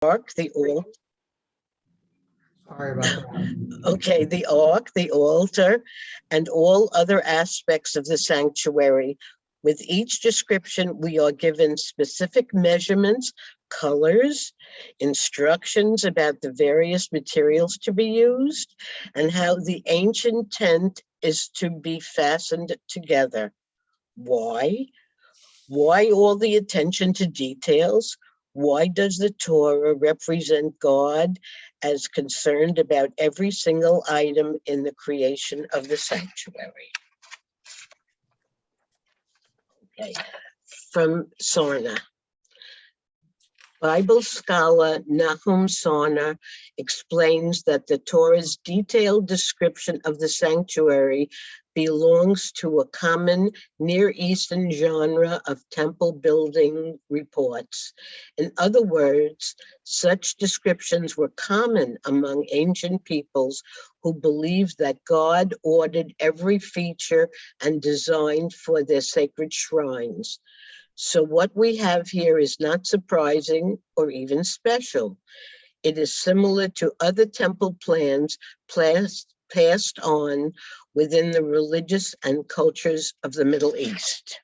ark, the altar. Sorry about that. Okay, the ark, the altar, and all other aspects of the sanctuary. With each description, we are given specific measurements, colors, instructions about the various materials to be used, and how the ancient tent is to be fastened together. Why? Why all the attention to details? Why does the Torah represent God as concerned about every single item in the creation of the sanctuary? Okay, from Sarna. Bible scholar Nahum Sarna explains that the Torah's detailed description of the sanctuary belongs to a common Near Eastern genre of temple building reports. In other words, such descriptions were common among ancient peoples who believed that God ordered every feature and design for their sacred shrines. So what we have here is not surprising or even special. It is similar to other temple plans passed on within the religious and cultures of the Middle East.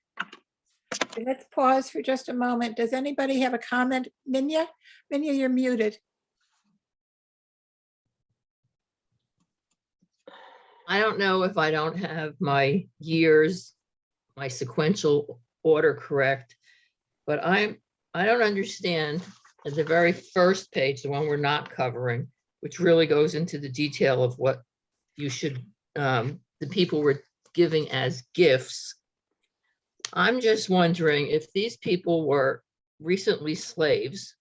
Let's pause for just a moment. Does anybody have a comment? Minya? Minya, you're muted. I don't know if I don't have my years, my sequential order correct, but I don't understand at the very first page, the one we're not covering, which really goes into the detail of what you should, the people were giving as gifts. I'm just wondering if these people were recently slaves,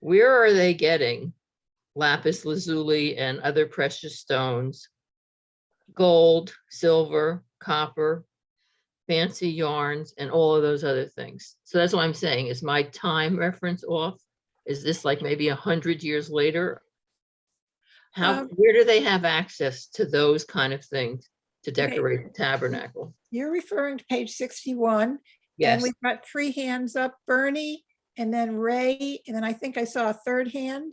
where are they getting lapis lazuli and other precious stones, gold, silver, copper, fancy yarns, and all of those other things? So that's what I'm saying. Is my time reference off? Is this like maybe 100 years later? Where do they have access to those kind of things to decorate the tabernacle? You're referring to page 61. Yes. And we've got three hands up, Bernie, and then Ray, and then I think I saw a third hand.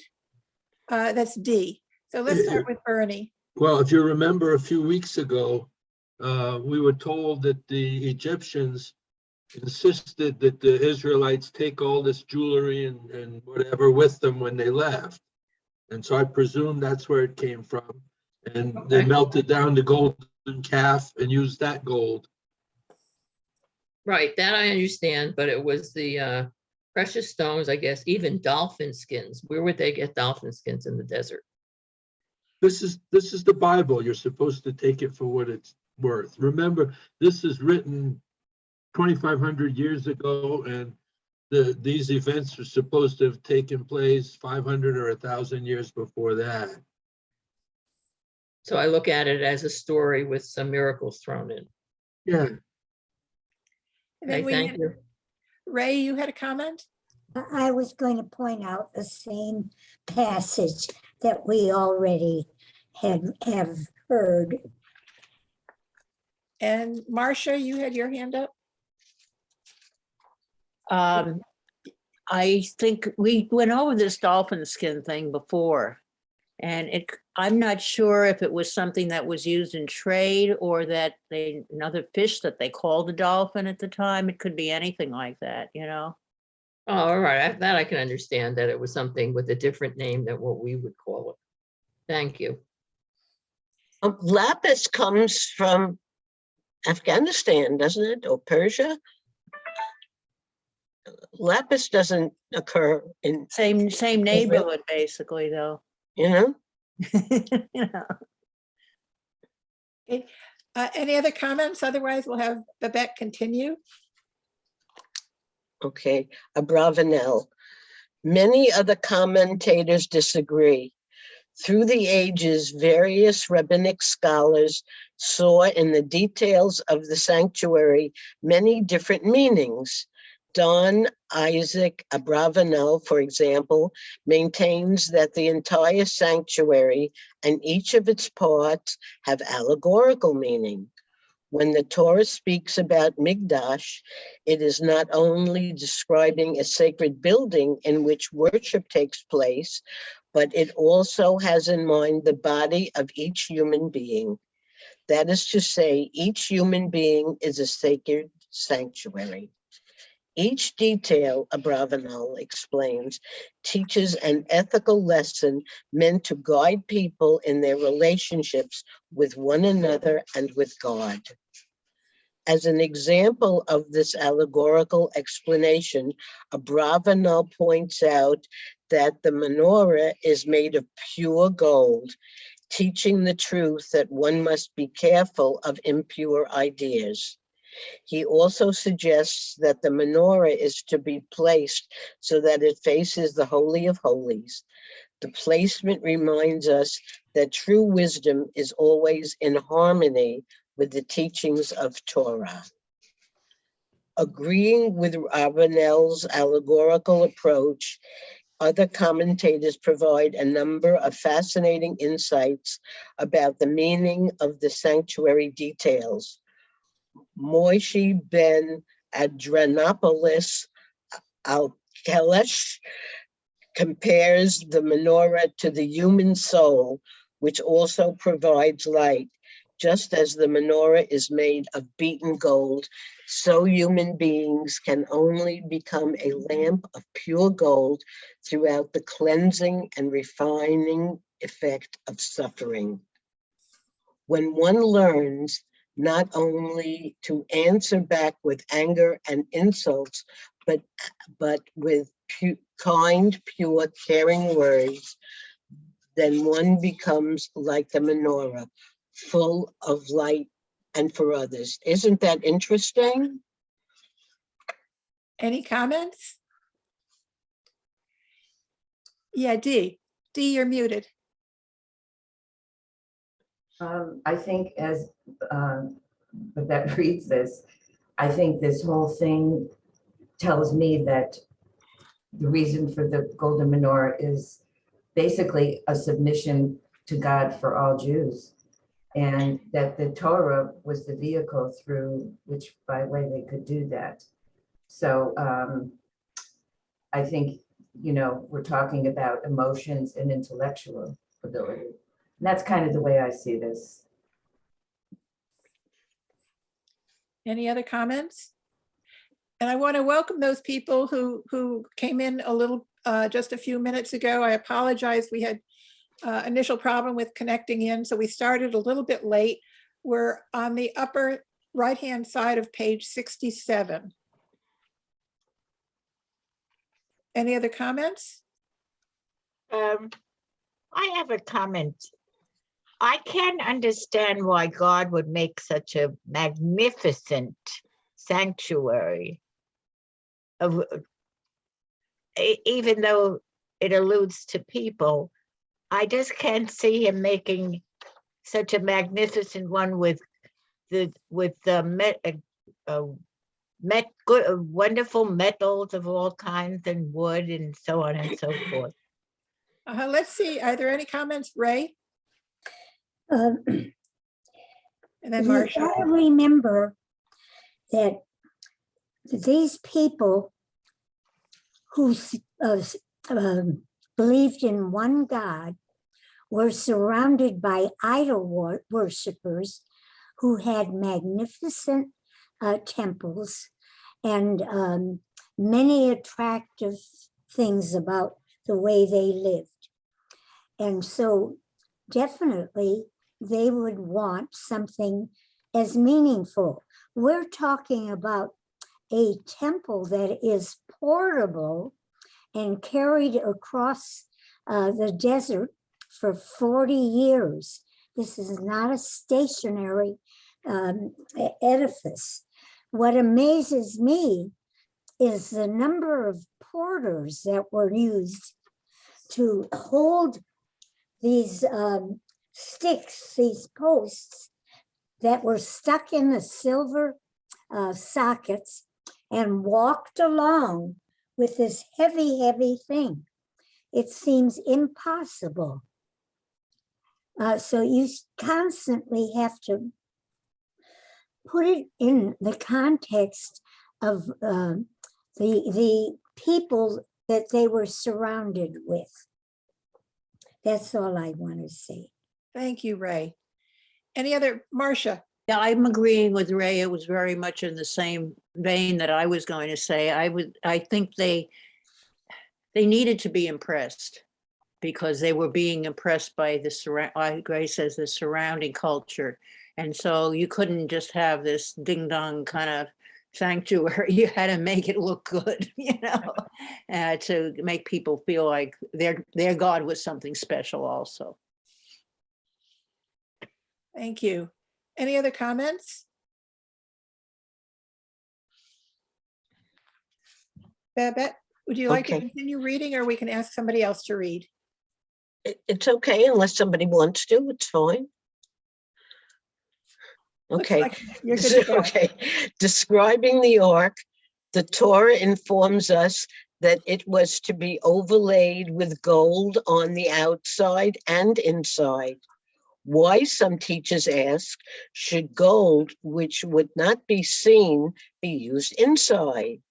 That's D. So let's start with Bernie. Well, if you remember a few weeks ago, we were told that the Egyptians insisted that the Israelites take all this jewelry and whatever with them when they left. And so I presume that's where it came from. And they melted down the golden calf and used that gold. Right, that I understand, but it was the precious stones, I guess, even dolphin skins. Where would they get dolphin skins in the desert? This is the Bible. You're supposed to take it for what it's worth. Remember, this is written 2,500 years ago, and these events are supposed to have taken place 500 or 1,000 years before that. So I look at it as a story with some miracles thrown in. Yeah. And then Okay, thank you. Ray, you had a comment? I was going to point out the same passage that we already have heard. And Marcia, you had your hand up? I think we went over this dolphin skin thing before, and I'm not sure if it was something that was used in trade or that another fish that they called a dolphin at the time. It could be anything like that, you know? Oh, all right, that I can understand, that it was something with a different name than what we would call it. Thank you. Lapis comes from Afghanistan, doesn't it, or Persia? Lapis doesn't occur in Same neighborhood, basically, though. you know. You know. Okay. Any other comments? Otherwise, we'll have Babette continue. Okay, Abravanel. Many other commentators disagree. Through the ages, various rabbinic scholars saw in the details of the sanctuary many different meanings. Don Isaac Abravanel, for example, maintains that the entire sanctuary and each of its parts have allegorical meaning. When the Torah speaks about Mikdash, it is not only describing a sacred building in which worship takes place, but it also has in mind the body of each human being. That is to say, each human being is a sacred sanctuary. Each detail, Abravanel explains, teaches an ethical lesson meant to guide people in their relationships with one another and with God. As an example of this allegorical explanation, Abravanel points out that the menorah is made of pure gold, teaching the truth that one must be careful of impure ideas. He also suggests that the menorah is to be placed so that it faces the Holy of Holies. The placement reminds us that true wisdom is always in harmony with the teachings of Torah. Agreeing with Abravanel's allegorical approach, other commentators provide a number of fascinating insights about the meaning of the sanctuary details. Moishi ben Adrenopoulos Al-Kelesh compares the menorah to the human soul, which also provides light. Just as the menorah is made of beaten gold, so human beings can only become a lamp of pure gold throughout the cleansing and refining effect of suffering. When one learns not only to answer back with anger and insults, but with kind, pure, caring words, then one becomes like the menorah, full of light and for others. Isn't that interesting? Any comments? Yeah, Dee, you're muted. I think as that reads this, I think this whole thing tells me that the reason for the golden menorah is basically a submission to God for all Jews, and that the Torah was the vehicle through which by way they could do that. So I think, you know, we're talking about emotions and intellectual ability. And that's kind of the way I see this. Any other comments? And I want to welcome those people who came in a little, just a few minutes ago. I apologize. We had initial problem with connecting in, so we started a little bit late. We're on the upper right-hand side of page 67. Any other comments? I have a comment. I can understand why God would make such a magnificent sanctuary, even though it alludes to people. I just can't see him making such a magnificent one with wonderful metals of all kinds and wood and so on and so forth. Let's see, are there any comments, Ray? And then You Marcia. gotta remember that these people who believed in one God were surrounded by idol worshippers who had magnificent temples and many attractive things about the way they lived. And so definitely they would want something as meaningful. We're talking about a temple that is portable and carried across the desert for 40 years. This is not a stationary edifice. What amazes me is the number of porters that were used to hold these sticks, these posts that were stuck in the silver sockets and walked along with this heavy, heavy thing. It seems impossible. So you constantly have to put it in the context of the people that they were surrounded with. That's all I want to say. Thank you, Ray. Any other, Marcia? Yeah, I'm agreeing with Ray. It was very much in the same vein that I was going to say. I think they needed to be impressed because they were being impressed by like Ray says, the surrounding culture. And so you couldn't just have this ding dong kind of sanctuary. You had to make it look good, to make people feel like their God was something special also. Thank you. Any other comments? Babette, would you like to Okay. continue reading, or we can ask somebody else to read? It's okay unless somebody wants to, it's fine. Looks Okay. like you're good to go. Okay. Describing the ark, the Torah informs us that it was to be overlaid with gold on the outside and inside. Why, some teachers ask, should gold, which would not be seen, be used inside?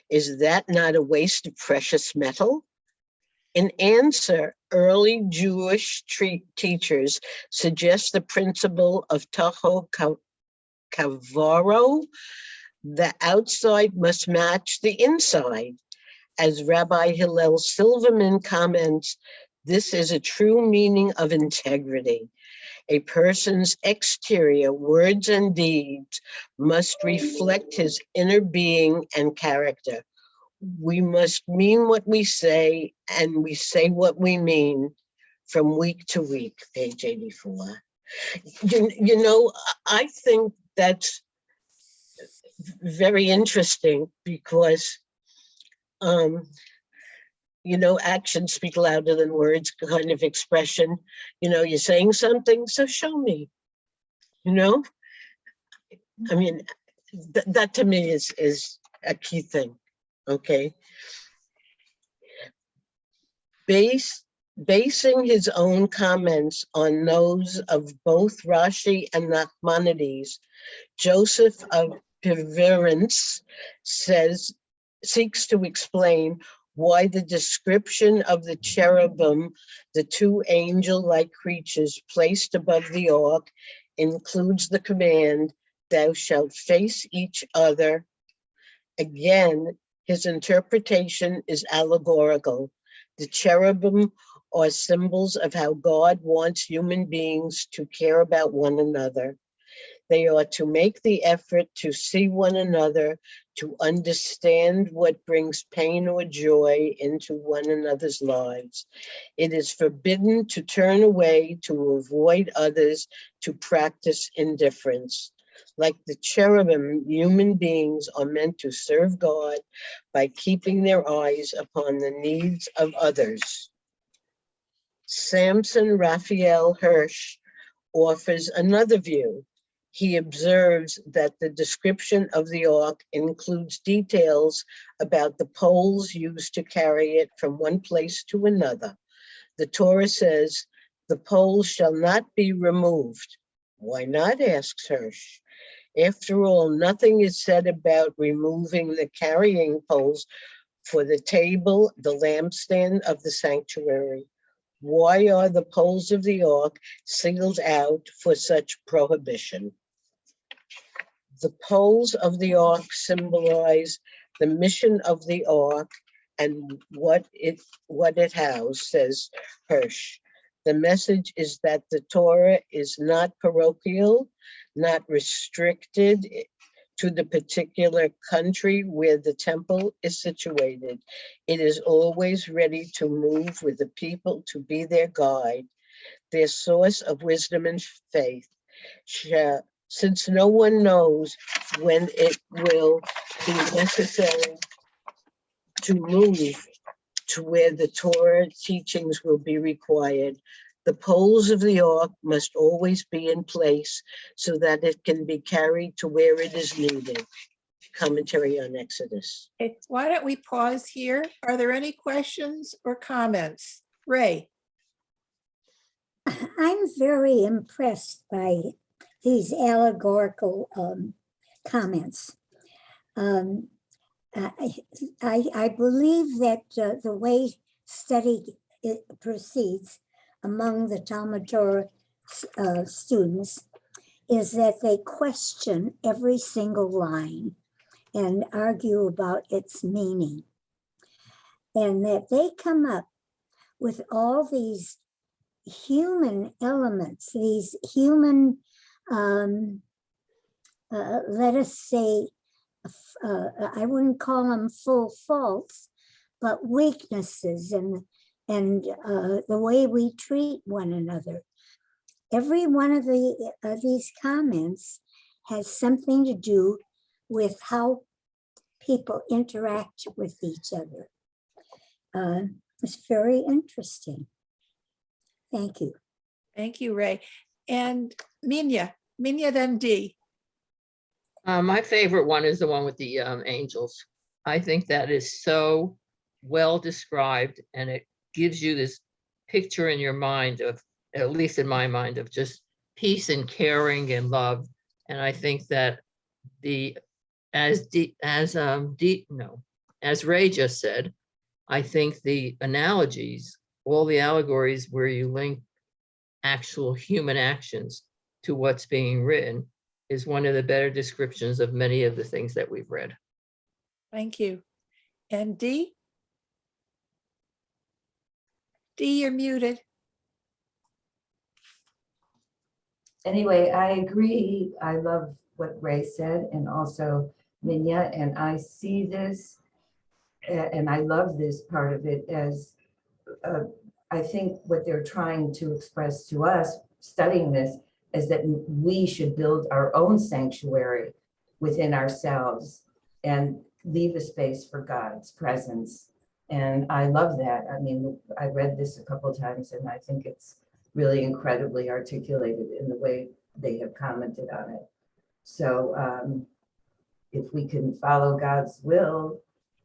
Is that not a waste of precious metal? In answer, early Jewish teachers suggest the principle of taho kavaro. The outside must match the inside. As Rabbi Hillel Silverman comments, this is a true meaning of integrity. A person's exterior words and deeds must reflect his inner being and character. We must mean what we say, and we say what we mean from week to week, page 84. I think that's very interesting because, actions speak louder than words kind of expression. You're saying something, so show me. I mean, that to me is a key thing. Okay. Basing his own comments on those of both Rashi and Nachmanides, Joseph of Perseverance seeks to explain why the description of the cherubim, the two angel-like creatures placed above the ark, includes the command, "Thou shalt face each other." Again, his interpretation is allegorical. The cherubim are symbols of how God wants human beings to care about one another. They are to make the effort to see one another, to understand what brings pain or joy into one another's lives. It is forbidden to turn away, to avoid others, to practice indifference. Like the cherubim, human beings are meant to serve God by keeping their eyes upon the needs of others. Samson Raphael Hirsch offers another view. He observes that the description of the ark includes details about the poles used to carry it from one place to another. The Torah says, "The poles shall not be removed." Why not, asks Hirsch. After all, nothing is said about removing the carrying poles for the table, the lampstand of the sanctuary. Why are the poles of the ark singled out for such prohibition? The poles of the ark symbolize the mission of the ark and what it housed, says Hirsch. The message is that the Torah is not parochial, not restricted to the particular country where the temple is situated. It is always ready to move with the people to be their guide, their source of wisdom and faith. Since no one knows when it will be necessary to move to where the Torah teachings will be required, the poles of the ark must always be in place so that it can be carried to where it is needed. Commentary on Exodus. Okay, why don't we pause here? Are there any questions or comments? Ray? I'm very impressed by these allegorical comments. I believe that the way study proceeds among the Talmud Torah students is that they question every single line and argue about its meaning. And that they come up with all these human elements, these human, let us say, I wouldn't call them full faults, but weaknesses and the way we treat one another. Every one of these comments has something to do with how people interact with each other. It's very interesting. Thank you. Thank you, Ray. And Minya then D. My favorite one is the one with the angels. I think that is so well described, and it gives you this picture in your mind of, at least in my mind, of just peace and caring and love. And I think that as Ray just said, I think the analogies, all the allegories where you link actual human actions to what's being written, is one of the better descriptions of many of the things that we've read. Thank you. And D? D, you're muted. Anyway, I agree. I love what Ray said, and also Minya, and I see this, and I love this part of it as, I think what they're trying to express to us, studying this, is that we should build our own sanctuary within ourselves and leave a space for God's presence. And I love that. I mean, I read this a couple of times, and I think it's really incredibly articulated in the way they have commented on it. So if we can follow God's will,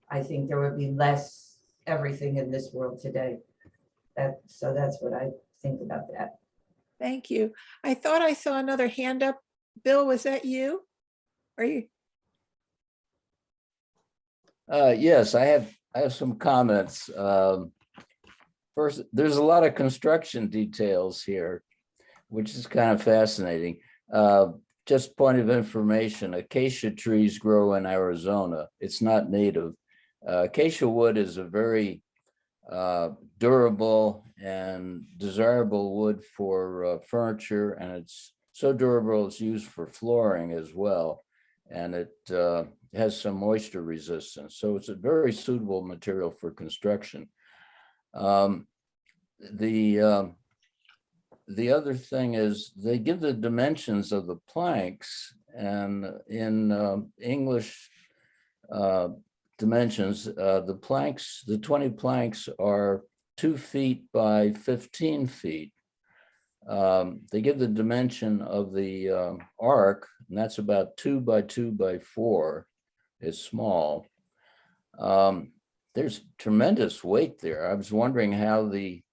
I think there would be less everything in this world today. So that's what I think about that. Thank you. I thought I saw another hand up. Bill, was that you? Are you? Yes, I have some comments. First, there's a lot of construction details here, which is kind of fascinating. Just point of information, acacia trees grow in Arizona. It's not native. Acacia wood is a very durable and desirable wood for furniture, and it's so durable it's used for flooring as well, and it has some moisture resistance, so it's a very suitable material for construction. The other thing is they give the dimensions of the planks, and in English dimensions, the planks, the 20 planks are 2 feet by 15 feet. They give the dimension of the ark, and that's about 2 by 2 by 4. It's small. There's tremendous weight there. I was wondering how the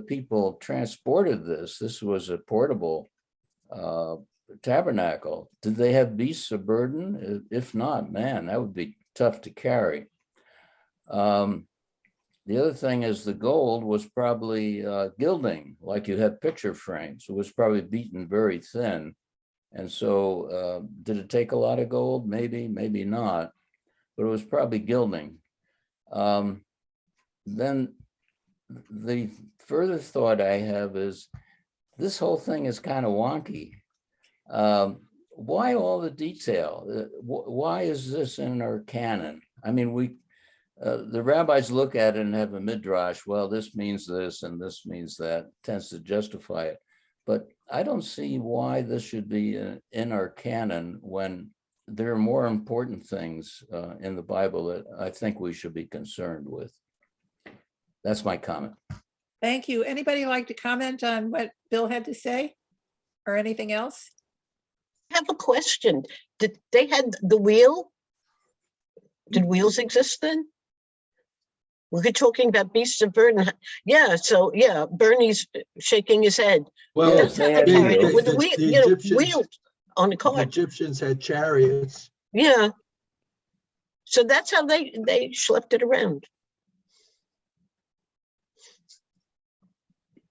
people transported this. This was a portable tabernacle. Did they have beasts of burden? If not, man, that would be tough to carry. The other thing is the gold was probably gilding, like you have picture frames. It was probably beaten very thin. And so did it take a lot of gold? Maybe, maybe not, but it was probably gilding. Then the further thought I have is this whole thing is kind of wonky. Why all the detail? Why is this in our canon? I mean, the rabbis look at it and have a midrash. Well, this means this and this means that, tends to justify it. But I don't see why this should be in our canon when there are more important things in the Bible that I think we should be concerned with. That's my comment. Thank you. Anybody like to comment on what Bill had to say or anything else? I have a question. Did they had the wheel? Did wheels exist then? We're talking about beasts of burden. Yeah, so yeah, Bernie's shaking his head. Well, Yes, they had the- wheels. With the the wheel, you know, Egyptians- wheel. a The cart. Egyptians had chariots. Yeah. So that's how they schlepped it around.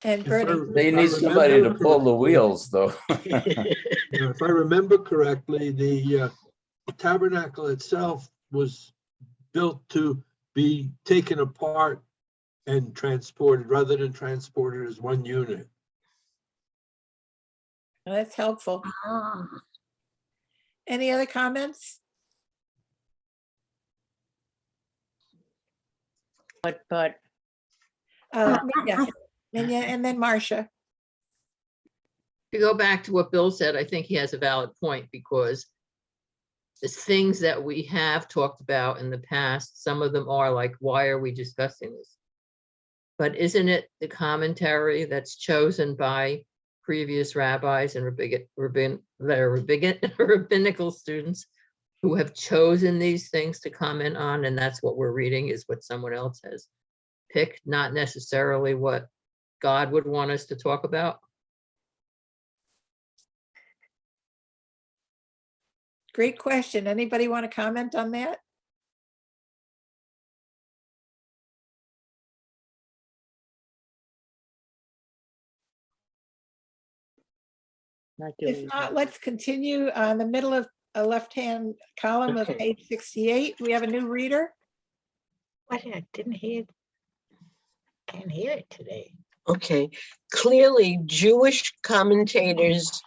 And If I- Bernie, They if I need somebody to remember pull the correctly- wheels, though. Yeah, if I remember correctly, the tabernacle itself was built to be taken apart and transported rather than transported as one unit. that's helpful. Ah, Any other comments? But Minya, and then Marcia. To go back to what Bill said, I think he has a valid point because the things that we have talked about in the past, some of them are like, why are we discussing this? But isn't it the commentary that's chosen by previous rabbis and rabbinical students who have chosen these things to comment on, and that's what we're reading is what someone else has picked, not necessarily what God would want us to talk about? Great question. Anybody want to comment on that? not doing If not, let's continue on the middle of a left-hand column of Okay. page 68. We have a new reader. What, I didn't hear, can't hear it today. Okay, clearly Jewish commentators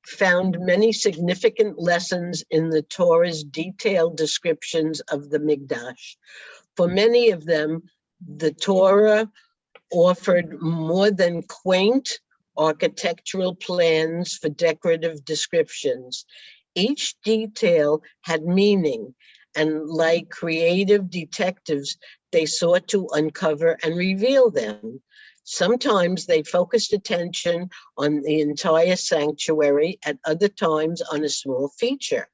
found many significant lessons in the Torah's detailed descriptions of the Mikdash. For many of them, the Torah offered more than quaint architectural plans for decorative descriptions. Each detail had meaning, and like creative detectives, they sought to uncover and reveal them. Sometimes they focused attention on the entire sanctuary, at other times on a small feature.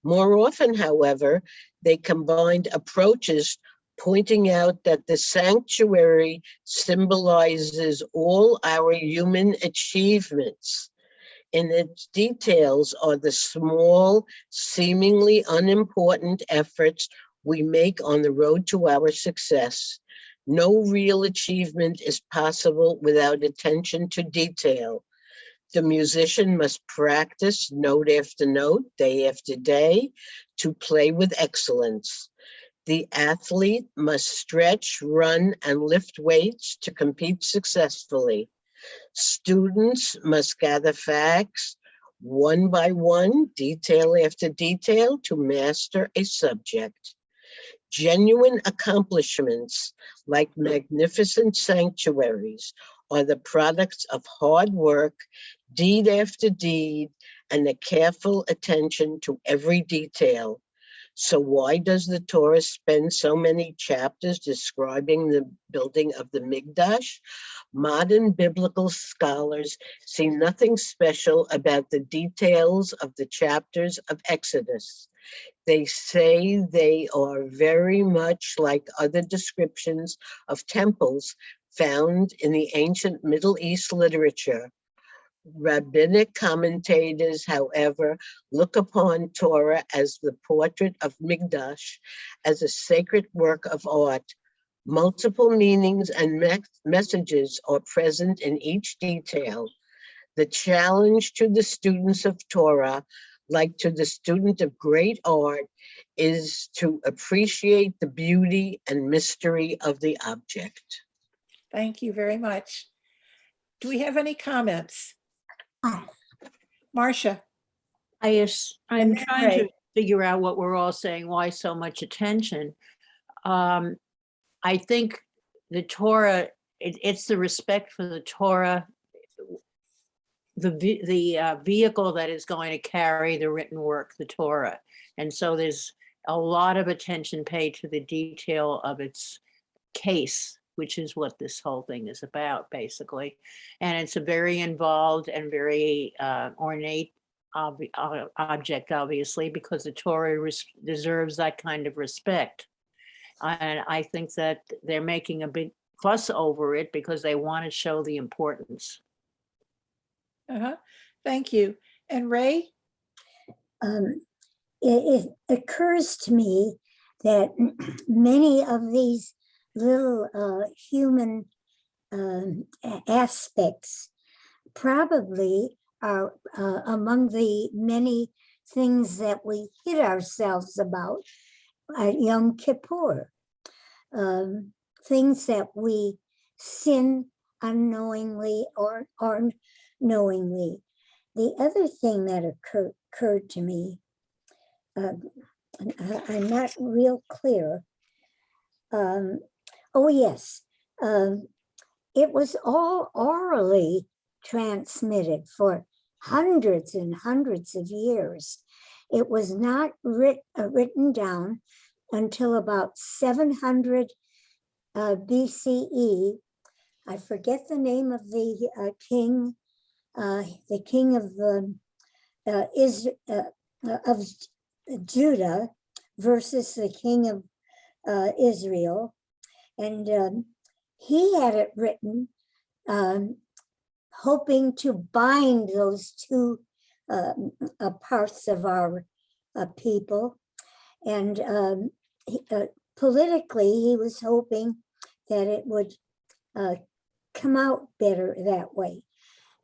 More often, however, they combined approaches pointing out that the sanctuary symbolizes all our human achievements. In its details are the small, seemingly unimportant efforts we make on the road to our success. No real achievement is possible without attention to detail. The musician must practice note after note, day after day, to play with excellence. The athlete must stretch, run, and lift weights to compete successfully. Students must gather facts one by one, detail after detail, to master a subject. Genuine accomplishments, like magnificent sanctuaries, are the products of hard work, deed after deed, and a careful attention to every detail. So why does the Torah spend so many chapters describing the building of the Mikdash? Modern biblical scholars see nothing special about the details of the chapters of Exodus. They say they are very much like other descriptions of temples found in the ancient Middle East literature. Rabbinic commentators, however, look upon Torah as the portrait of Mikdash as a sacred work of art. Multiple meanings and messages are present in each detail. The challenge to the students of Torah, like to the student of great art, is to appreciate the beauty and mystery of the object. Thank you very much. Do we have any comments? Marcia? I'm And then trying to Ray. figure out what we're all saying, why so much attention. I think the Torah, it's the respect for the Torah, the vehicle that is going to carry the written work, the Torah. And so there's a lot of attention paid to the detail of its case, which is what this whole thing is about, basically. And it's a very involved and very ornate object, obviously, because the Torah deserves that kind of respect. And I think that they're making a big fuss over it because they want to show the importance. Thank you. And Ray? it occurs to me that many of these little human aspects probably are among the many things that we hit ourselves about at Yom Kippur. Things that we sin unknowingly or knowingly. The other thing that occurred to me, I'm not real clear. Oh yes, it was all orally transmitted for hundreds and hundreds of years. It was not written down until about 700 BCE. I forget the name of the king of Judah versus the king of Israel, and he had it written, hoping to bind those two parts of our people, and politically he was hoping that it would come out better that way.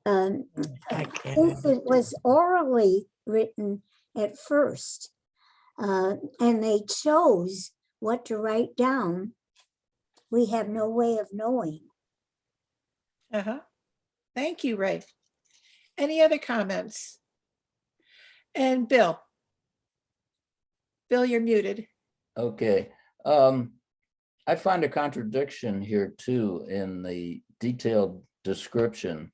Since it was orally written at first, and they chose what to write down, we have no way of knowing. Thank you, Ray. Any other comments? And Bill, you're muted. Okay. I find a contradiction here too in the detailed description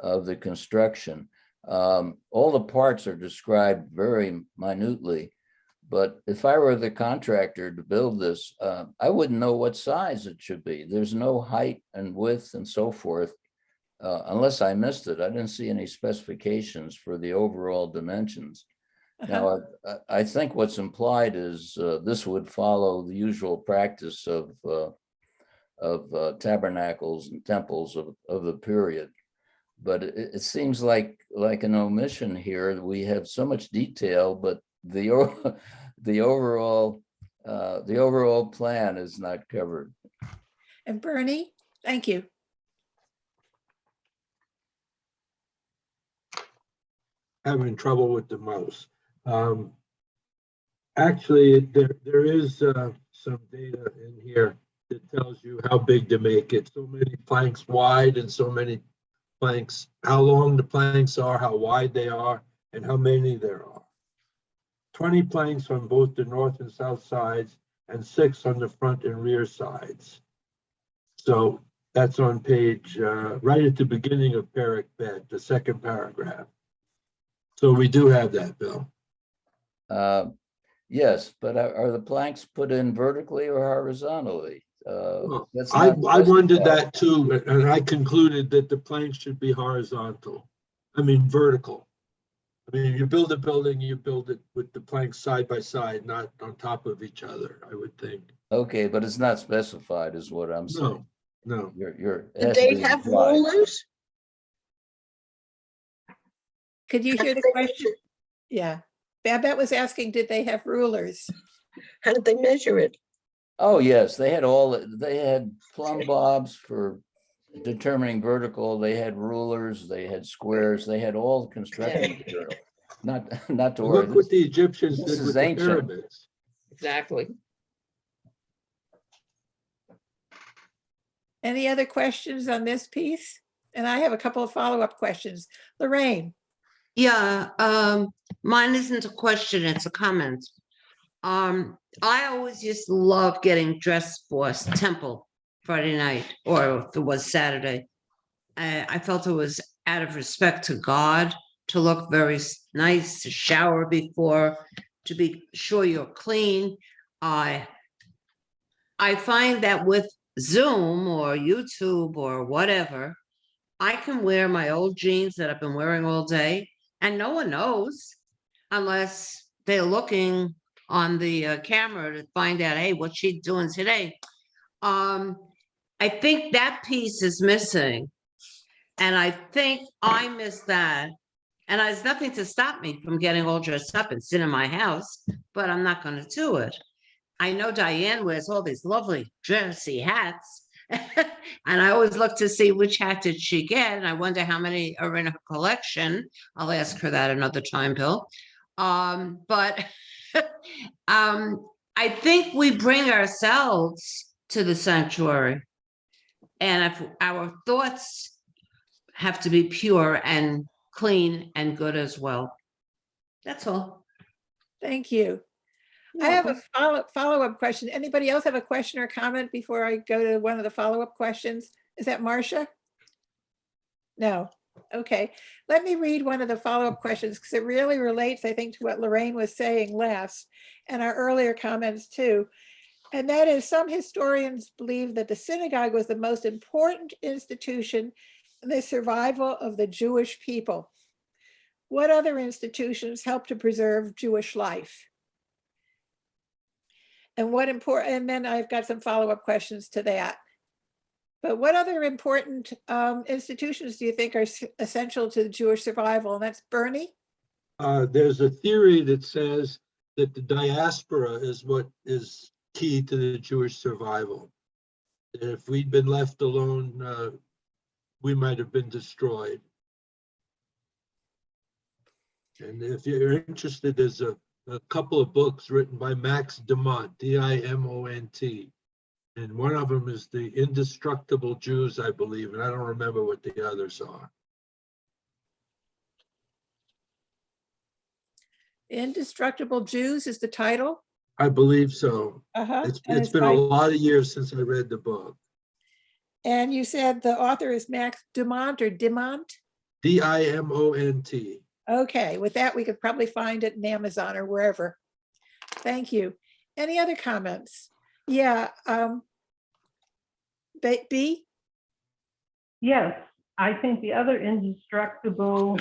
of the construction. All the parts are described very minutely, but if I were the contractor to build this, I wouldn't know what size it should be. There's no height and width and so forth. Unless I missed it, I didn't see any specifications for the overall dimensions. Now, I think what's implied is this would follow the usual practice of tabernacles and temples of the period. But it seems like an omission here. We have so much detail, but the overall plan is not covered. And Bernie, thank you. Having trouble with the mouse. Actually, there is some data in here that tells you how big to make it. So many planks wide and so many planks, how long the planks are, how wide they are, and how many there are. 20 planks on both the north and south sides and 6 on the front and rear sides. So that's on page, right at the beginning of Perek Bet, the second paragraph. So we do have that, Bill. Yes, but are the planks put in vertically or horizontally? I wondered that too, and I concluded that the planks should be horizontal. I mean, vertical. I mean, you build a building, you build it with the planks side by side, not on top of each other, I would think. Okay, but it's not specified is what I'm saying. No. You're. Did they have rulers? Could you How hear did the they question? Yeah. Babette was asking, did they have rulers? How did they measure it? Oh, yes, they had plumb bobs for determining vertical. They had rulers, they had squares, they had all construction material. Not to worry. Look what the Egyptians this did is with the ancient. pyramids. Exactly. Any other questions on this piece? And I have a couple of follow-up questions. Lorraine. Yeah, mine isn't a question, it's a comment. I always used to love getting dressed for temple Friday night, or if it was Saturday. I felt it was out of respect to God to look very nice, to shower before, to be sure you're clean. I find that with Zoom or YouTube or whatever, I can wear my old jeans that I've been wearing all day, and no one knows unless they're looking on the camera to find out, hey, what's she doing today? I think that piece is missing. And I think I missed that And there's nothing to stop me from getting all dressed up and sit in my house, but I'm not going to do it. I know Diane wears all these lovely dressy hats. And I always look to see which hat did she get. And I wonder how many are in her collection. I'll ask her that another time, Bill. But I think we bring ourselves to the sanctuary. And if our thoughts have to be pure and clean and good as well. That's all. Thank you. I have a follow-up question. Anybody else have a question or comment before I go to one of the follow-up questions? Is that Marcia? No. Okay. Let me read one of the follow-up questions because it really relates, I think, to what Lorraine was saying last and our earlier comments too. And that is, some historians believe that the synagogue was the most important institution in the survival of the Jewish people. What other institutions help to preserve Jewish life? And and then I've got some follow-up questions to that. But what other important institutions do you think are essential to the Jewish survival? And that's Bernie? There's a theory that says that the diaspora is what is key to the Jewish survival. And if we'd been left alone, we might have been destroyed. And if you're interested, there's a couple of books written by Max Dimont, D-I-M-O-N-T. And one of them is The Indestructible Jews, I believe, and I don't remember what the others are. Indestructible Jews is the title? I believe so. Uh-huh. It's been a lot of years since I read the book. And you said the author is Max Dimont or Dimont? D-I-M-O-N-T. Okay, with that, we could probably find it in Amazon or wherever. Thank you. Any other comments? Yeah, B? Yes, I think the other indestructible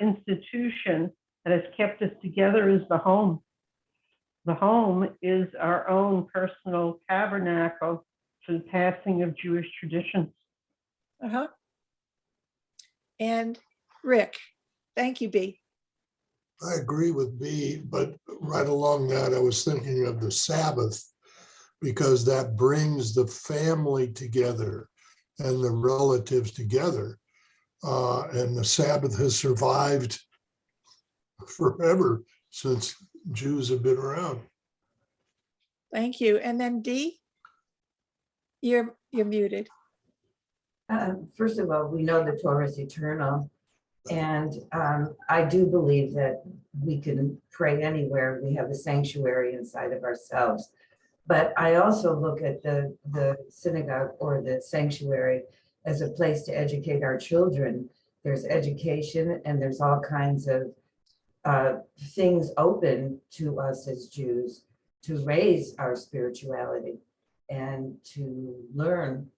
institution that has kept us together is the home. The home is our own personal tabernacle for the passing of Jewish traditions. Uh-huh. And Rick? Thank you, B. I agree with B, but right along that, I was thinking of the Sabbath, because that brings the family together and the relatives together. And the Sabbath has survived forever since Jews have been around. Thank you. And then D? You're muted. First of all, we know the Torah is eternal. And I do believe that we can pray anywhere. We have a sanctuary inside of ourselves. But I also look at the synagogue or the sanctuary as a place to educate our children. There's education and there's all kinds of things open to us as Jews to raise our spirituality and to learn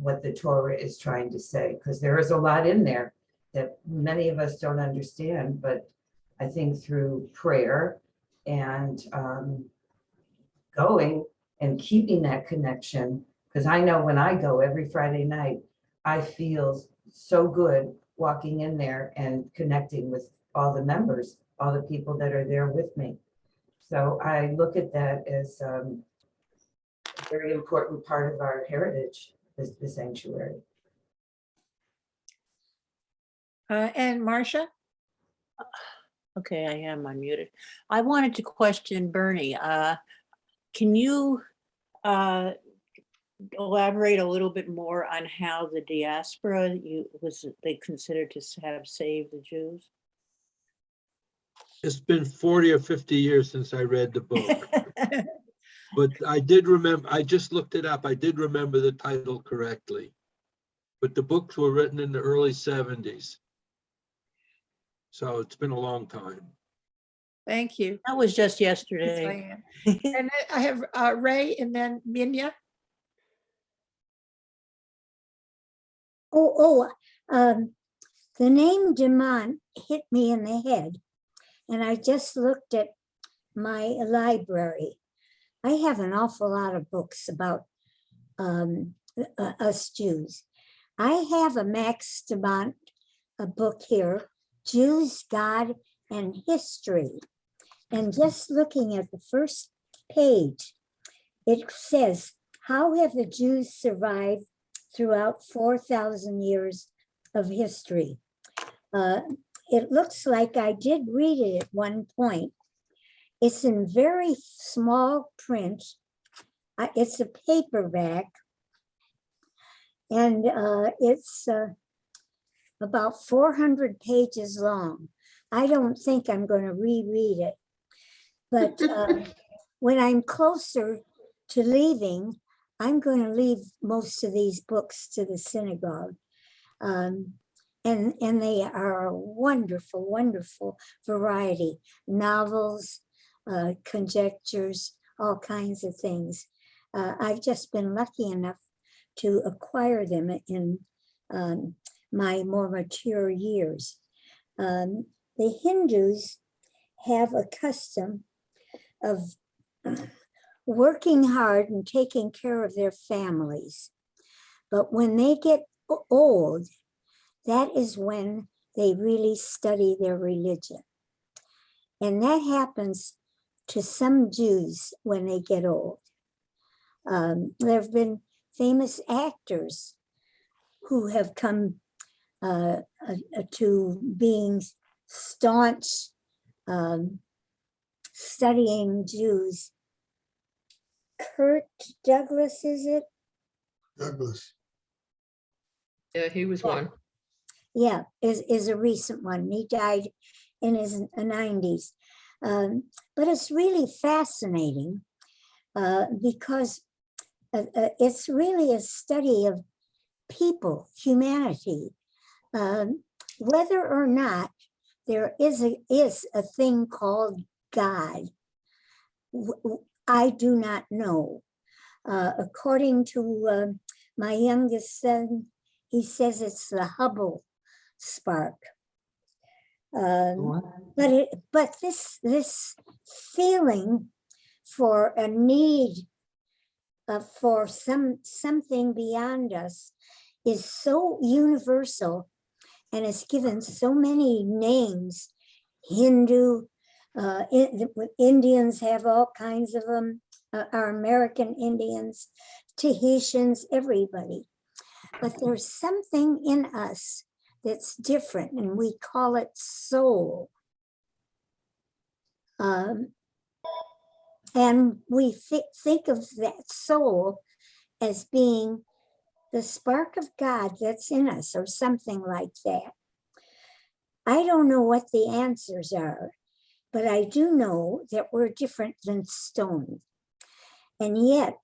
what the Torah is trying to say, because there is a lot in there that many of us don't understand, but I think through prayer and going and keeping that connection, because I know when I go every Friday night, I feel so good walking in there and connecting with all the members, all the people that are there with me. So I look at that as a very important part of our heritage, is the sanctuary. And Marcia? Okay, I am unmuted. I wanted to question Bernie. Can you elaborate a little bit more on how the diaspora they considered to have saved the Jews? It's been 40 or 50 years since I read the book. But I did remember, I just looked it up. I did remember the title correctly. But the books were written in the early 70s. So it's been a long time. Thank you. That was just Yes, yesterday. I am. And then I have Ray and then Minya. The name Demont hit me in the head, and I just looked at my library. I have an awful lot of books about us Jews. I have a Max Demont book here Jews, God, and History. And just looking at the first page, it says, how have the Jews survived throughout 4,000 years of history? It looks like I did read it at one point. It's in very small print. It's a paperback, and it's about 400 pages long. I don't think I'm going to reread it, but when I'm closer to leaving, I'm going to leave most of these books to the synagogue. And they are a wonderful, wonderful variety. Novels, conjectures, all kinds of things. I've just been lucky enough to acquire them in my more mature years. The Hindus have a custom of working hard and taking care of their families. But when they get old, that is when they really study their religion. And that happens to some Jews when they get old. There have been famous actors who have come to being staunch studying Jews. Kurt Douglas, is it? Douglas. Yeah, he was one. Yeah, is a recent one. He died in his 90s. But it's really fascinating because it's really a study of people, humanity, whether or not there is a thing called God. I do not know. According to my youngest son, he says it's the Hubble spark. But this feeling for a need for something beyond us is so universal, and it's given so many names. Hindu, Indians have all kinds of them, our American Indians, Tahitians, everybody. But there's something in us that's different, and we call it soul. And we think of that soul as being the spark of God that's in us, or something like that. I don't know what the answers are, but I do know that we're different than stone. And yet,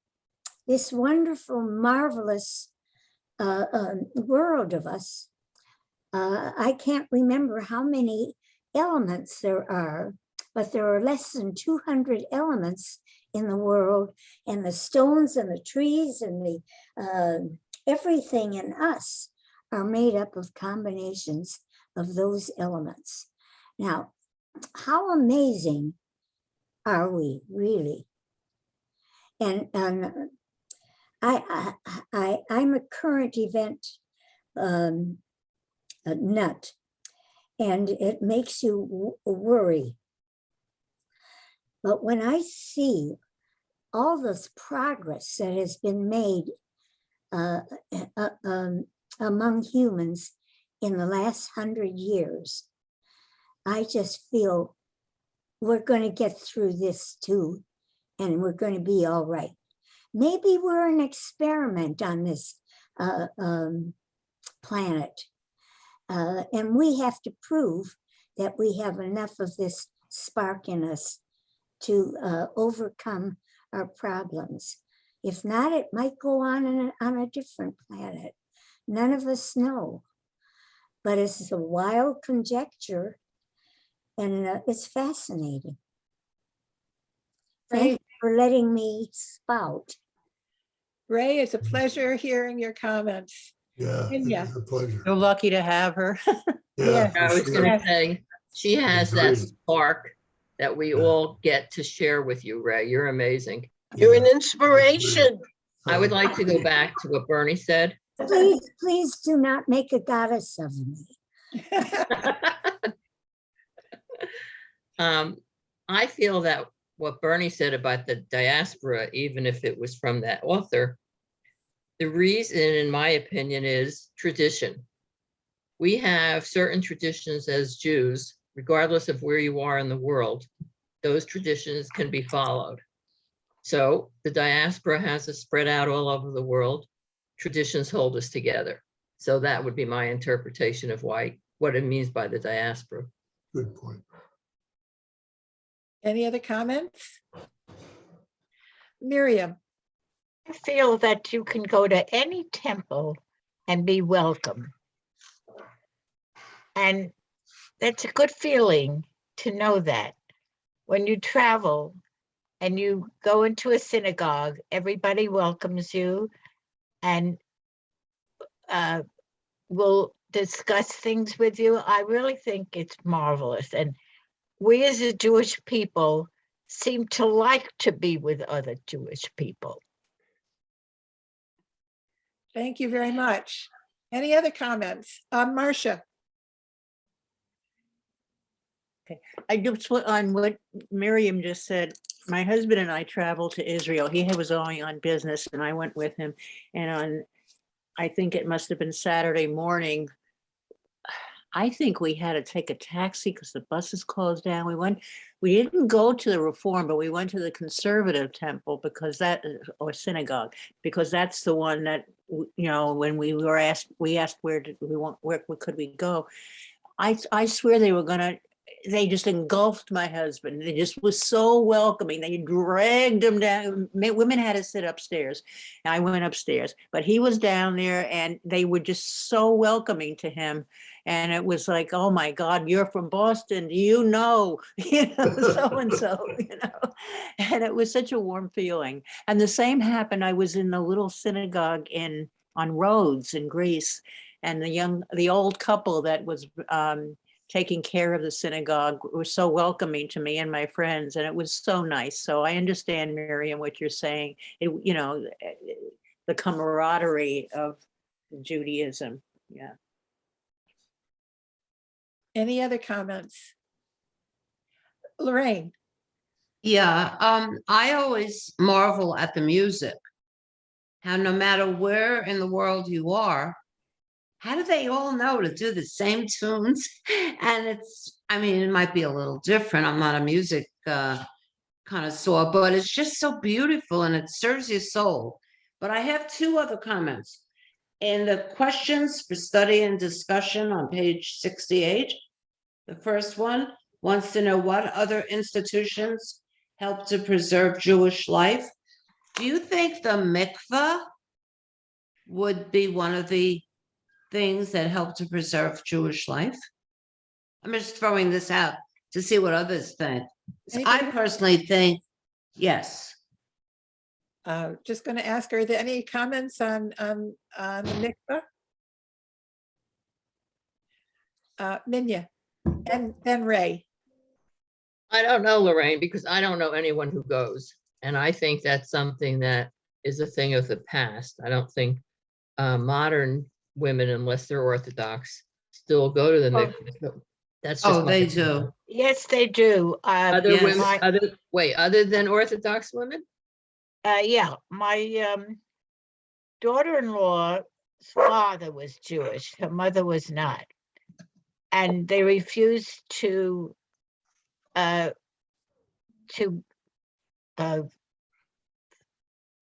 this wonderful, marvelous world of us, I can't remember how many elements there are, but there are less than 200 elements in the world, and the stones and the trees and the everything in us are made up of combinations of those elements. Now, how amazing are we really? And I'm a current event nut, and it makes you worry. But when I see all this progress that has been made among humans in the last 100 years, I just feel we're going to get through this too, and we're going to be all right. Maybe we're an experiment on this planet, and we have to prove that we have enough of this spark in us to overcome our problems. If not, it might go on a different planet. None of us know, but it's a wild conjecture, and it's fascinating. Thank you for letting me spout. Ray, it's a pleasure hearing your comments. Yeah, Yeah. it's a pleasure. You're lucky to have her. Yeah, I for was sure. gonna say, she has that Agreed. spark that we all get to share with you, Ray. You're amazing. You're an inspiration. I would like to go back to what Bernie said. Please do not make a goddess of me. I feel that what Bernie said about the diaspora, even if it was from that author, the reason, in my opinion, is tradition. We have certain traditions as Jews, regardless of where you are in the world, those traditions can be followed. So the diaspora has us spread out all over the world. Traditions hold us together. So that would be my interpretation of what it means by the diaspora. Good point. Any other comments? Miriam, I feel that you can go to any temple and be welcome. And that's a good feeling to know that. When you travel and you go into a synagogue, everybody welcomes you and will discuss things with you. I really think it's marvelous. And we as a Jewish people seem to like to be with other Jewish people. thank you very much. Any other comments? Marcia? I just on what Miriam just said. My husband and I traveled to Israel. He was only on business and I went with him. And I think it must have been Saturday morning, I think we had to take a taxi because the buses closed down. We didn't go to the Reform, but we went to the conservative temple because or synagogue, because that's the one that, when we asked where could we go? I swear they just engulfed my husband. They just was so welcoming. They dragged him down. Women had to sit upstairs. I went upstairs, but he was down there and they were just so welcoming to him. And it was like, oh my God, you're from Boston, so-and-so, and it was such a warm feeling. And the same happened. I was in the little synagogue on Rhodes in Greece, and the old couple that was taking care of the synagogue was so welcoming to me and my friends, and it was so nice. So I understand, Miriam, what you're saying. The camaraderie of Judaism. Yeah. Any other comments? Lorraine? Yeah, I always marvel at the music. How no matter where in the world you are, how do they all know to do the same tunes? And it might be a little different. I'm not a music connoisseur, but it's just so beautiful and it serves your soul. But I have two other comments. In the questions for study and discussion on page 68, the first one wants to know what other institutions help to preserve Jewish life. Do you think the mikveh would be one of the things that help to preserve Jewish life? I'm just throwing this out to see what others think. I personally think yes. Just going to ask, are there any comments on the mikveh? Minya, and then Ray. I don't know, Lorraine, because I don't know anyone who goes. And I think that's something that is a thing of the past. I don't think modern women, unless they're Orthodox, still go to the mikveh. That's just they do. Yes, they do. Other Yes. women, other than Orthodox women? Yeah, my daughter-in-law's father was Jewish. Her mother was not. And they refused to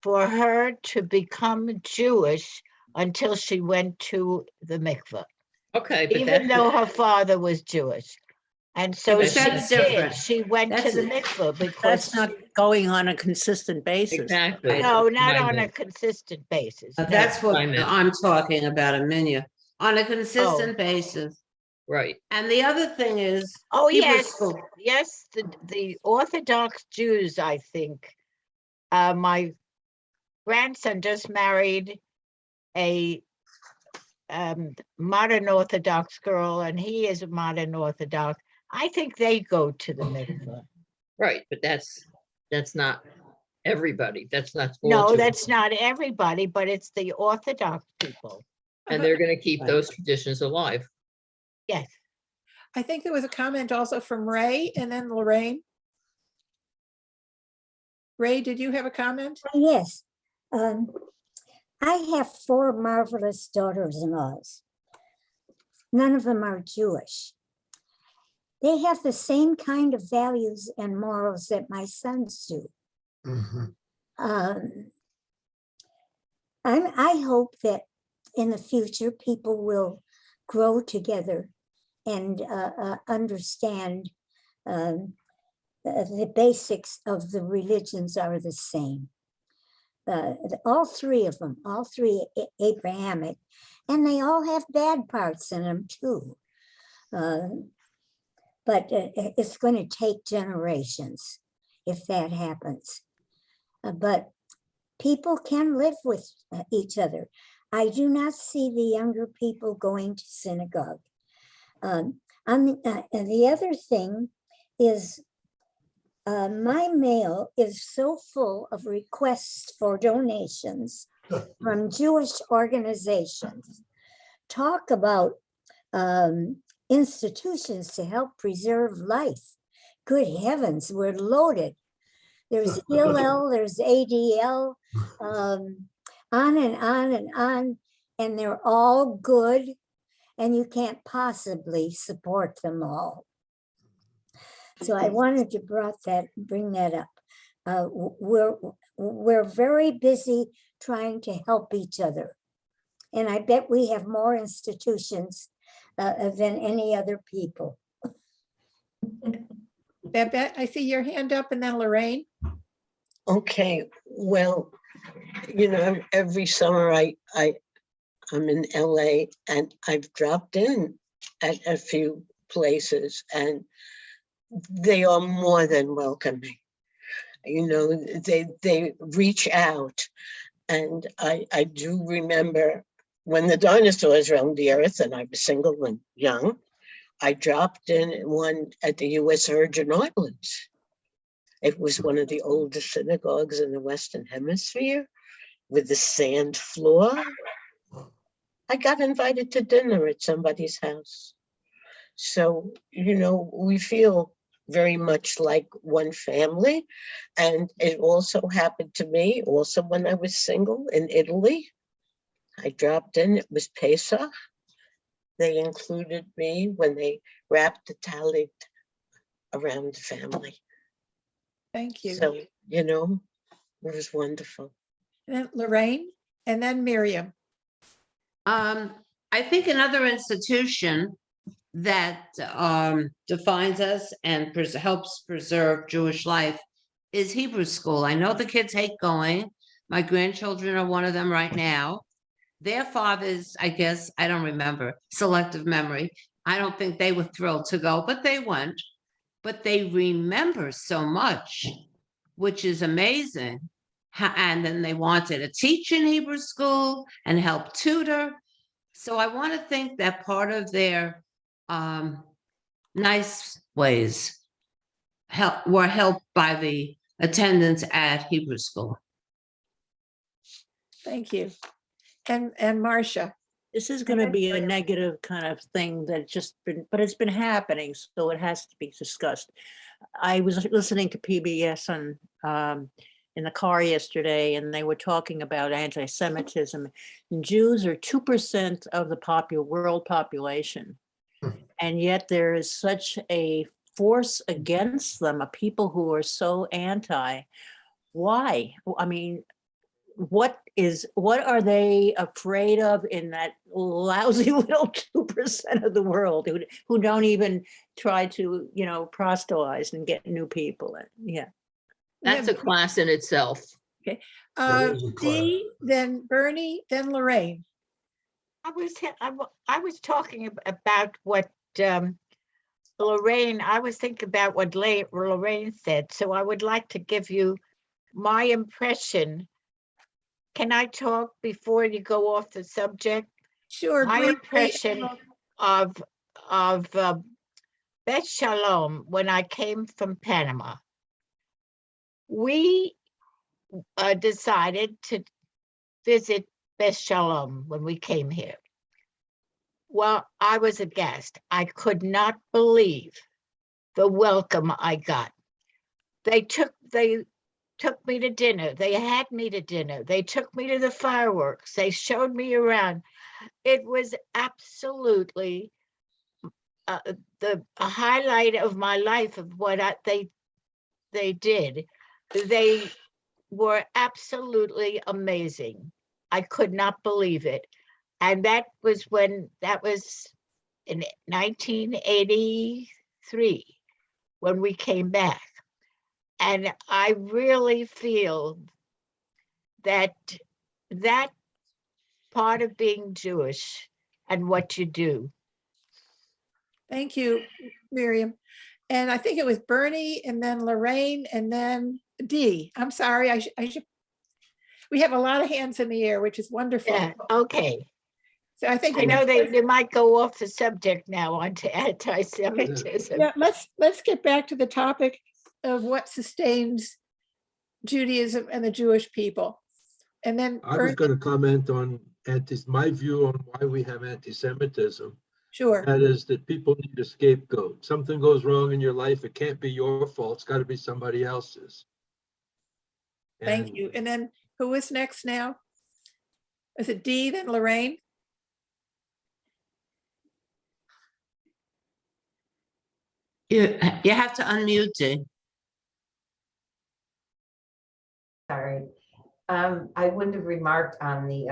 for her to become Jewish until she went to the mikveh. Okay, but even though her father was Jewish. And so But she that's did. different. She went to the mikveh because That's not going on a consistent basis. exactly. no, not I on a meant. consistent basis. no. That's what I meant. I'm talking about, Amelia, on a consistent basis. Right. And the other thing is, Oh, Hebrew yes, school. yes, the Orthodox Jews, I think. My grandson just married a modern Orthodox girl, and he is a modern Orthodox. I think they go to the mikveh. Right, but that's not everybody. That's not all No, Jews. that's not everybody, but it's the Orthodox people. And they're going to keep those traditions alive. Yes. I think there was a comment also from Ray and then Lorraine. Ray, did you have a comment? Yes. I have 4 marvelous daughters-in-laws. None of them are Jewish. They have the same kind of values and morals that my sons do. Mhm. I hope that in the future, people will grow together and understand the basics of the religions are the same. All 3 of them, all 3 Abrahamic, and they all have bad parts in them too. But it's going to take generations if that happens. But people can live with each other. I do not see the younger people going to synagogue. And the other thing is my mail is so full of requests for donations from Jewish organizations. Talk about institutions to help preserve life. Good heavens, we're loaded. There's ELL, there's ADL, on and on and on, and they're all good, and you can't possibly support them all. So I wanted to bring that up. We're very busy trying to help each other, and I bet we have more institutions than any other people. Babette, I see your hand up, and then Lorraine. Okay, well, every summer I'm in LA and I've dropped in at a few places and they are more than welcoming. They reach out, and I do remember when the dinosaurs roamed the earth and I was single and young, I dropped in one at the US Virgin Islands. It was one of the oldest synagogues in the Western Hemisphere with the sand floor. I got invited to dinner at somebody's house. So, we feel very much like one family. And it also happened to me also when I was single in Italy. I dropped in, it was Pesach. They included me when they wrapped the talit around the family. Thank you. So, it was wonderful. And then Lorraine, and then Miriam. I think another institution that defines us and helps preserve Jewish life is Hebrew school. I know the kids hate going. My grandchildren are one of them right now. Their fathers, I guess, I don't remember, selective memory. I don't think they were thrilled to go, but they went. But they remember so much, which is amazing. And then they wanted to teach in Hebrew school and help tutor. So I want to think that part of their nice ways were helped by the attendance at Hebrew school. Thank you. And Marcia. This is going to be a negative kind of thing that but it's been happening, so it has to be discussed. I was listening to PBS in the car yesterday, and they were talking about anti-Semitism. And Jews are 2% of the world population, and yet there is such a force against them, of people who are so anti. Why? I mean, what are they afraid of in that lousy little 2% of the world who don't even try to, proselytize and get new people in? Yeah. That's a class in itself. Okay. That is a class. Dee, then Bernie, then Lorraine. I was talking about what Lorraine, I was thinking about what Lorraine said. So I would like to give you my impression. Can I talk before you go off the subject? Sure. My briefly. impression of Beth Shalom when I came from Panama. We decided to visit Beth Shalom when we came here. Well, I was aghast. I could not believe the welcome I got. They took me to dinner. They had me to dinner. They took me to the fireworks. They showed me around. It was absolutely a highlight of my life of what they did. They were absolutely amazing. I could not believe it. And that was in 1983 when we came back. And I really feel that part of being Jewish and what you do. Thank you, Miriam. And I think it was Bernie and then Lorraine and then Dee. I'm sorry, I should. We have a lot of hands in the air, which is wonderful. Yeah, okay. So I think I know they might go off the subject now onto anti-Semitism. Yeah, let's get back to the topic of what sustains Judaism and the Jewish people. And then I was going to comment on my view on why we have anti-Semitism. Sure. That is that people need a scapegoat. Something goes wrong in your life, it can't be your fault. It's got to be somebody else's. Thank you. And then who is next now? Is it Dee, then Lorraine? You have to unmute it. Sorry. I wouldn't have remarked on the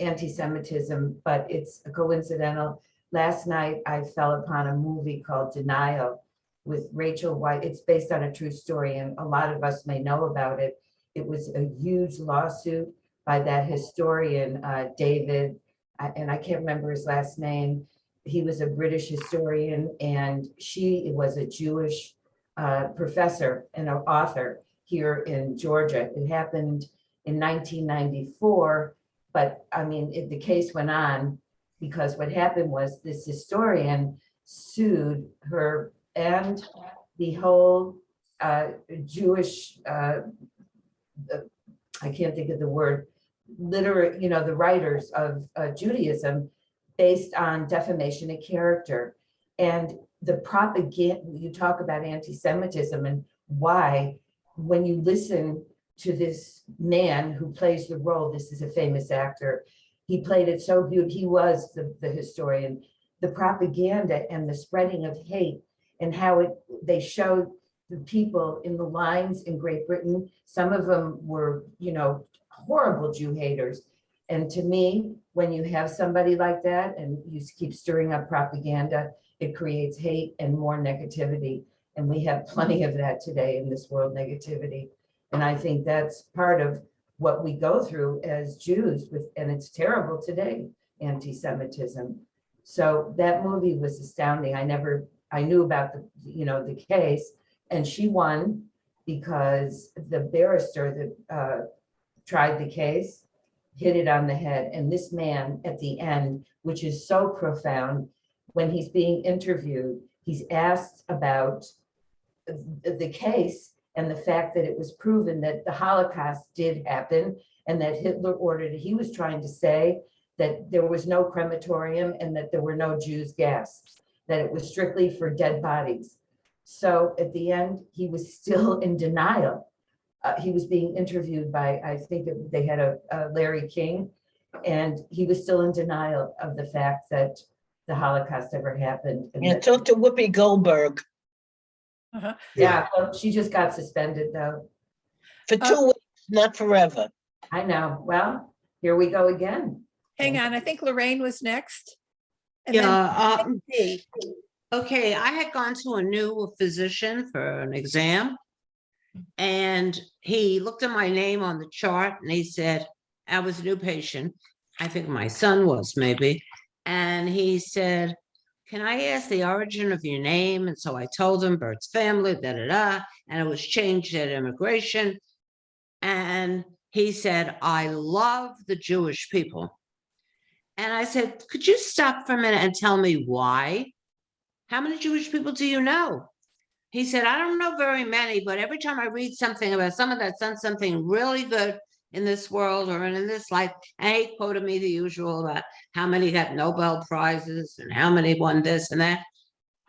anti-Semitism, but it's coincidental. Last night, I fell upon a movie called Denial with Rachel White. It's based on a true story, and a lot of us may know about it. It was a huge lawsuit by that historian, David, and I can't remember his last name. He was a British historian, and she was a Jewish professor and an author here in Georgia. It happened in 1994, but I mean, the case went on because what happened was this historian sued her and the whole Jewish, I can't think of the word, literate, the writers of Judaism based on defamation of character. And the propaganda, you talk about anti-Semitism and why, when you listen to this man who plays the role, this is a famous actor, he played it so beautiful. He was the historian. The propaganda and the spreading of hate and how they showed the people in the lines in Great Britain. Some of them were, horrible Jew haters. And to me, when you have somebody like that and you keep stirring up propaganda, it creates hate and more negativity. And we have plenty of that today in this world, negativity. And I think that's part of what we go through as Jews and it's terrible today, anti-Semitism. So that movie was astounding. I knew about the case, and she won because the barrister that tried the case hit it on the head. And this man at the end, which is so profound, when he's being interviewed, he's asked about the case and the fact that it was proven that the Holocaust did happen and that Hitler ordered it. He was trying to say that there was no crematorium and that there were no Jews gassed, that it was strictly for dead bodies. So at the end, he was still in denial. He was being interviewed by, I think they had a Larry King, and he was still in denial of the fact that the Holocaust ever happened. And Yeah, talk to Whoopi Goldberg. Uh-huh. Yeah, well, she just got suspended though. For 2 weeks, not forever. I know. Well, here we go again. Hang on, I think Lorraine was next. And then Yeah, Dee. okay, I had gone to a new physician for an exam. And he looked at my name on the chart and he said, I was a new patient. I think my son was maybe. And he said, can I ask the origin of your name? And so I told him Bert's family, and it was changed at immigration. And he said, I love the Jewish people. And I said, could you stop for a minute and tell me why? How many Jewish people do you know? He said, I don't know very many, but every time I read something about someone that's done something really good, in this world or in this life. And he quoted me the usual about how many got Nobel Prizes and how many won this and that.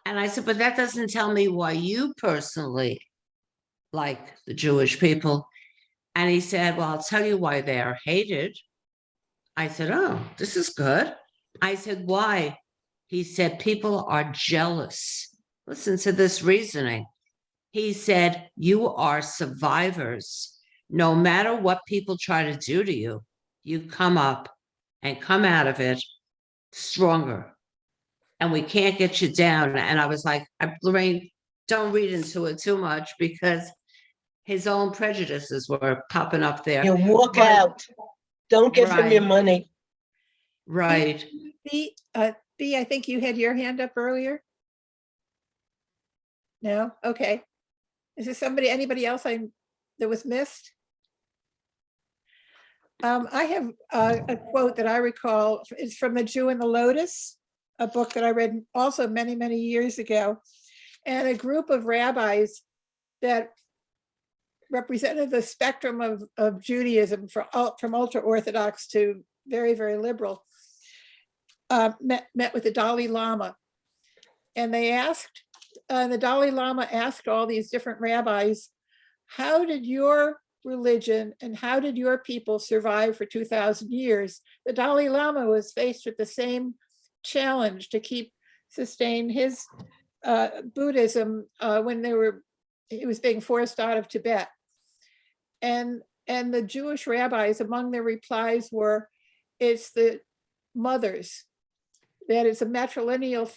And I said, but that doesn't tell me why you personally like the Jewish people. And he said, well, I'll tell you why they are hated. I said, oh, this is good. I said, why? He said, people are jealous. Listen to this reasoning. He said, you are survivors. No matter what people try to do to you, you come up and come out of it stronger. And we can't get you down. And I was like, Lorraine, don't read into it too much because his own prejudices were popping up there. You walk But- out. Don't give him your Right. money. Right. B, I think you had your hand up earlier. No? Okay. Is there anybody else that was missed? I have a quote that I recall. It's from The Jew and the Lotus, a book that I read also many, many years ago. And a group of rabbis that represented the spectrum of Judaism from ultra-Orthodox to very, very liberal, met with the Dalai Lama. And they asked, the Dalai Lama asked all these different rabbis, how did your religion and how did your people survive for 2,000 years? The Dalai Lama was faced with the same challenge to sustain his Buddhism when it was being forced out of Tibet. And the Jewish rabbis, among their replies were, it's the mothers, that it's a matrilineal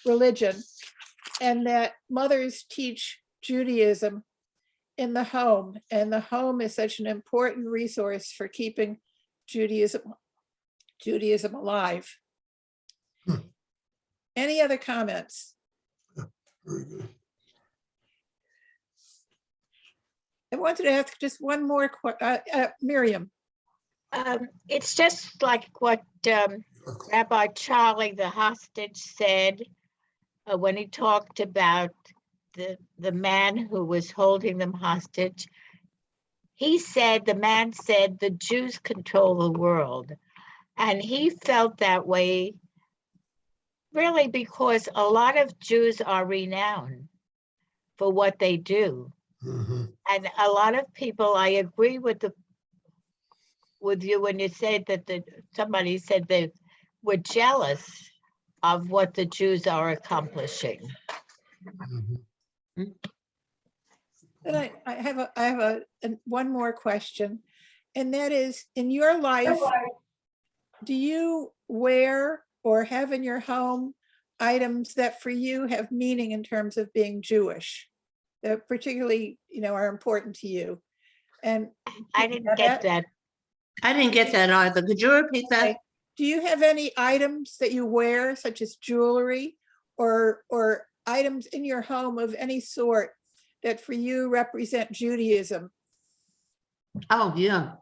religion, and that mothers teach Judaism in the home, and the home is such an important resource for keeping Judaism alive. Any other comments? Very good. I wanted to ask just one more question, Miriam. It's just like what Rabbi Charlie, the hostage, said when he talked about the man who was holding them hostage. The man said, the Jews control the world. And he felt that way really because a lot of Jews are renowned for what they do. Mhm. And a lot of people, I agree with you when you said that somebody said they were jealous of what the Jews are accomplishing. Mhm. And I have one more question, and that is, in your life, do you wear or have in your home items that for you have meaning in terms of being Jewish, that particularly, are important to you? And I didn't get that. I didn't get that either. Could you repeat that? Okay. Do you have any items that you wear, such as jewelry or items in your home of any sort that for you represent Judaism? Oh, yeah.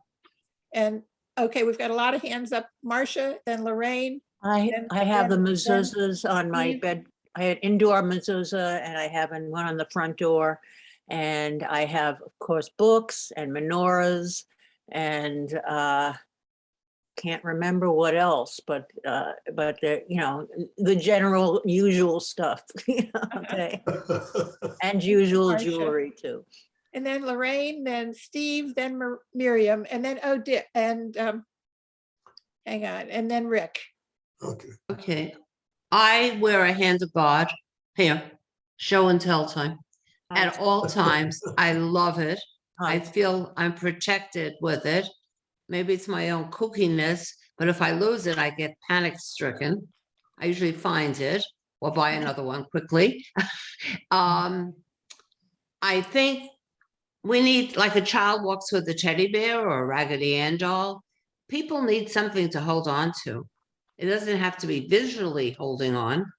And okay, we've got a lot of hands up. Marcia, then Lorraine. I have the then mezuzahs on my Steve. bed. I had indoor mezuzah and I have one on the front door. And I have, of course, books and menorahs and can't remember what else, but the general usual stuff. Okay, and usual Marcia. jewelry too. And then Lorraine, then Steve, then Miriam, and then Dick, and hang on, and then Rick. Okay. Okay. I wear a hand of God here, show and tell time. At all times. I love it. I feel I'm protected with it. Maybe it's my own kookiness, but if I lose it, I get panic stricken. I usually find it or buy another one quickly. I think we need, like a child walks with a teddy bear or a Raggedy Ann doll. People need something to hold on to. It doesn't have to be visually holding on.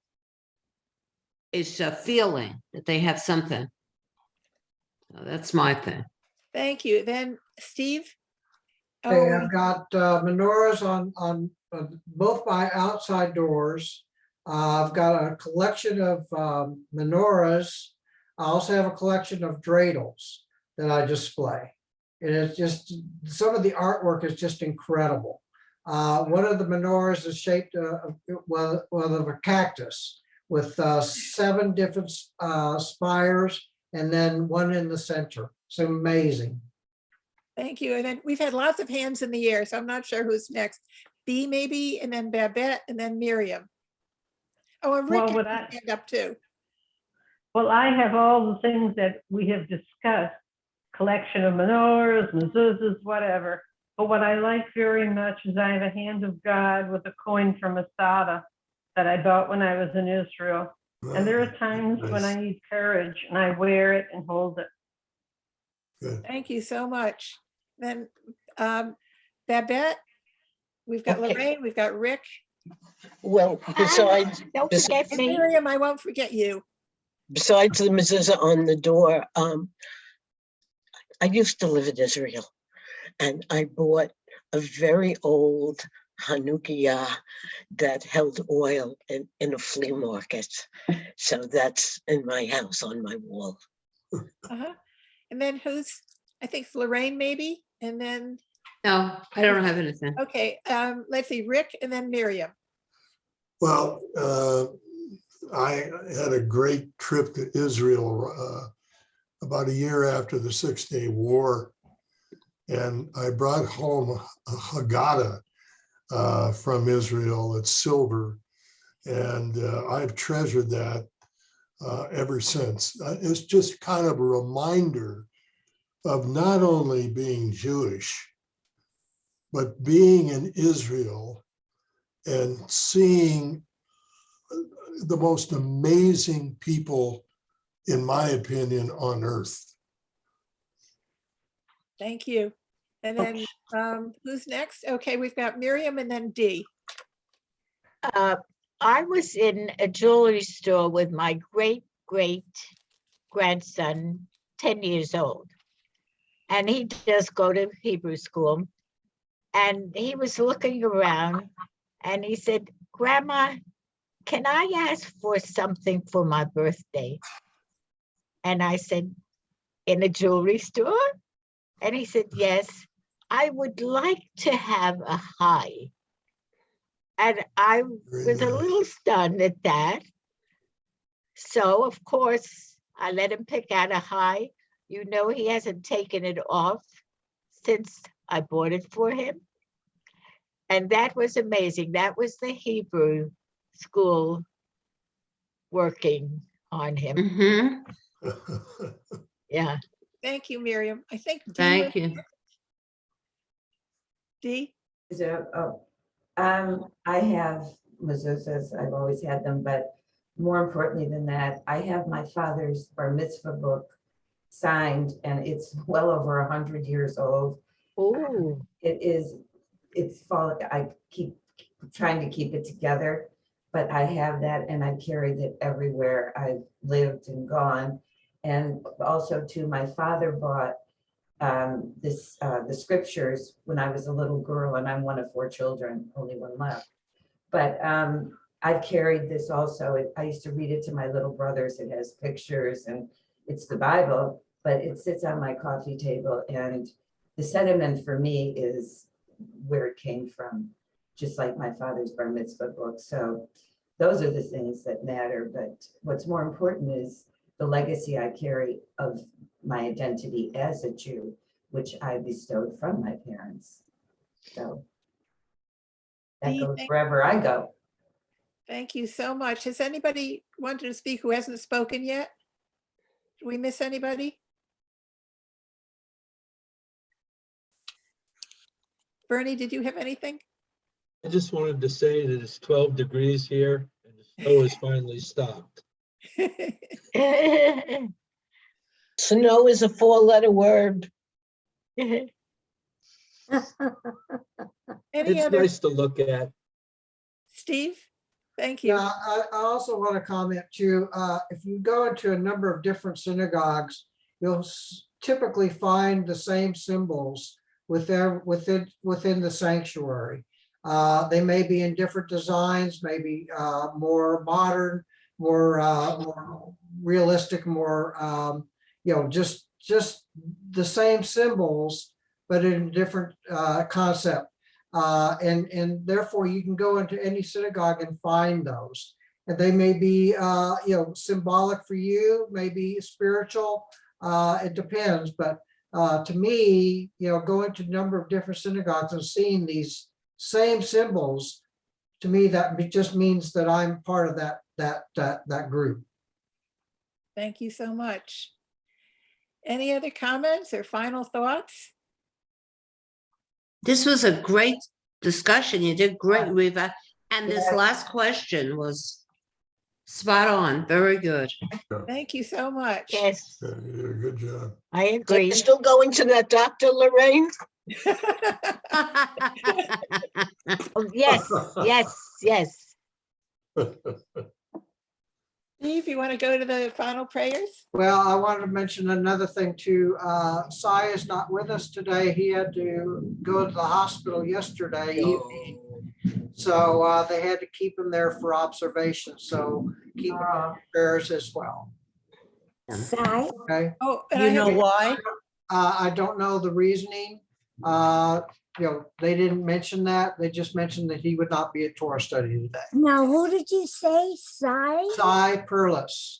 It's a feeling that they have something. So that's my thing. Thank you. Then Steve. Okay, Oh, I've got menorahs on both my outside doors. I've got a collection of menorahs. I also have a collection of dreidels. that I display. And it's just, some of the artwork is just incredible. One of the menorahs is shaped of a cactus with 7 different spires and then one in the center. It's amazing. Thank you. And then we've had lots of hands in the air, so I'm not sure who's next. B maybe, and then Babette, and then Miriam. Oh, and Rick Well, has what his hand up too. Well, I have all the things that we have discussed, collection of menorahs, mezuzahs, whatever. But what I like very much is I have a hand of God with a coin from Masada that I bought when I was in Israel. And there are times when I need courage and I wear it and hold it. Good. Thank you so much. Then Babette, we've got Okay. Lorraine, we've got Rick. Well, besides, Don't bes- forget And me. Miriam, I won't forget you. besides the mezuzah on the door, I used to live in Israel, and I bought a very old Hanukkah that held oil in a flea market. So that's in my house on my wall. Uh-huh. And then who's, I think Lorraine maybe, and then, No, I don't have anything. okay, let's see, Rick and then Miriam. Well, I had a great trip to Israel about a year after the 6-Day War. And I brought home a Haggadah from Israel. It's silver. And I've treasured that ever since. It's just kind of a reminder of not only being Jewish, but being in Israel and seeing the most amazing people, in my opinion, on earth. Thank you. And then who's next? Okay, we've got Miriam and then D. I was in a jewelry store with my great grandson, 10 years old. And he does go to Hebrew school. And he was looking around and he said, Grandma, can I ask for something for my birthday? And I said, in a jewelry store? And he said, yes, I would like to have a high. And I was a little stunned at that. So of course, I let him pick out a high. You know, he hasn't taken it off since I bought it for him. And that was amazing. That was the Hebrew school working on him. Mm-hmm. Yeah. Thank you, Miriam. I think D. Thank you. D. Is it, I have mezuzahs, I've always had them, but more importantly than that, I have my father's bar mitzvah book signed, and it's well over 100 years old. Oh. It's falling. I keep trying to keep it together, but I have that and I've carried it everywhere I've lived and gone. And also too, my father bought the scriptures when I was a little girl, and I'm one of 4 children, only one left. But I've carried this also. I used to read it to my little brothers. It has pictures and it's the Bible, but it sits on my coffee table. And the sentiment for me is where it came from, just like my father's bar mitzvah book. So those are the things that matter. But what's more important is the legacy I carry of my identity as a Jew, which I bestowed from my parents. So that Dee, goes thank- wherever I go. Thank you so much. Has anybody wanted to speak who hasn't spoken yet? Did we miss anybody? Bernie, did you have anything? I just wanted to say that it's 12 degrees here and the snow has finally stopped. Snow is a 4-letter word. Any It's other, nice to look at. Steve? Thank you. Yeah, I also want to comment too, if you go into a number of different synagogues, you'll typically find the same symbols within the sanctuary. They may be in different designs, maybe more modern, more realistic, more just just the same symbols, but in a different concept. And therefore you can go into any synagogue and find those. And they may be, symbolic for you, maybe spiritual. It depends. But to me, going to a number of different synagogues and seeing these same symbols, to me, that just means that I'm part of that group. Thank you so much. Any other comments or final thoughts? This was a great discussion. You did great, Reva. And this Yes. last question was spot on. Very good. Thank you so much. Yes, Yeah, you did a good job. I So agree. you're still going to that doctor, Lorraine? Oh, yes, yes, yes. Steve, you want to go to the final prayers? Well, I wanted to mention another thing too. Cy is not with us today. He had to go to the hospital yesterday evening. So they had to keep him there for observation. So keep him in prayers as well. Sai, Okay. Oh, and You I know have, why? I don't know the reasoning. They didn't mention that. They just mentioned that he would not be at Torah study today. now who did you say? Sai? Cy Perlis.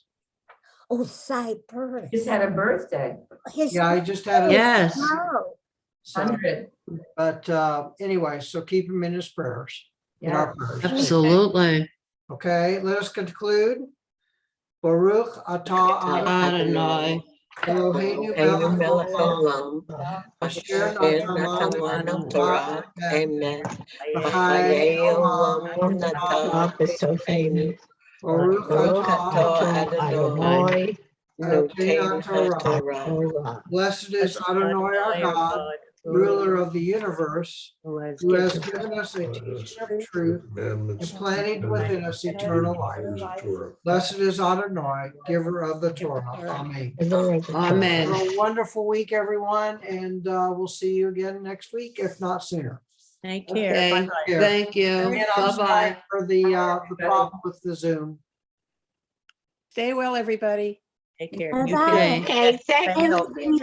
Oh, Sai Perlis. Just had a birthday, His Yeah, I just had a. Yes. tomorrow. So, 100. but anyway, so keep him in his prayers. In Yeah. our prayers. Absolutely. Okay, let us conclude. Baruch atah Adonai. Eloheinu Eloheinu melech melech haolam, haolam, asher asher natan natan lanu lanu Torah, Amen. Amen. B'chayei Olam olam nata b'sofenu. Baruch Baruch atah atah Adonai, Noten noten Torah. Torah. Blessed is Adonai our God, ruler of the universe, who has given us a teaching of truth and planted within us eternal life. Blessed is Adonai, giver of the Torah. Amen. Amen. Have a wonderful week, everyone, and we'll see you again next week, if not sooner. Take care. Okay. Bye-bye. Thank you. And I'm sorry Bye-bye. for the problem with the Zoom. stay well, everybody. Take care. Bye-bye. You too. Okay. Okay, thank you. Everything